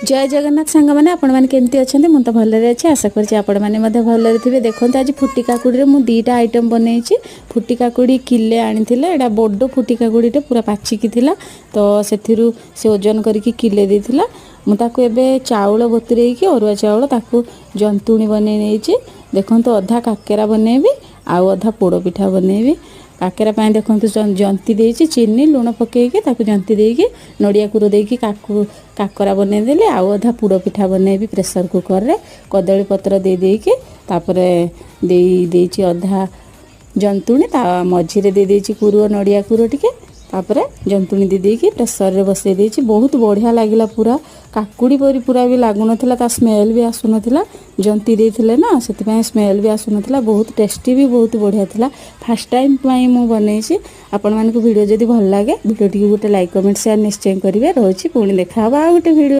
जय जगन्नाथ सांग मैंने आपण मैंने केमती अच्छा मुझे भलरे अच्छे आशा करछि आपण मैंने भलरे थे। देखो आज फुटी काकुड़ी मुझे दुईटा आइटम बनई फुटी काकुड़ी किले आनी एटा बड़ फुटी काकुड़ीटे पूरा पाचिकी थिला तो से ओजन करके किले देथिला मुझे एवं चाउल बतुरे अरुआ चाउल ताकू जंतुणी बनई नहीं देखो अधा काकेरा बनैबी आउ अधा पोड़ पिठा बनैबी। काकेरा पाए देखो जंती देछि चीनी लुण पकईकी जंती देकी नड़िया कूर देकी काकरा बनईदेली आउ अधा पोड़ पिठा बनैबी प्रेसर कुकर रे कदली पत्र दे देकी तापरे देछि अधा जंतुणी ता मझिरे दे देछि कुरुओ नड़िया कूर टिके तापरे जंतुणी दे देकी प्रेसर रे बसई देछि। बहुत बढ़िया लागिला पूरा काकुड़ी परी पूरा भी लागुनथिला ता स्मेल भी आसुनथिला जंती देथिले ना सेति स्मेल भी आसुनथिला। बहुत टेस्टी भी बहुत बढ़िया थिला। फर्स्ट टाइम पई मु बनैछि। आपण मानको वीडियो जदी भल लागे वीडियो टी गोटे लाइक कमेंट शेयर निश्चय करिवे। रहछि पुणी देखा बा गोटे वीडियो।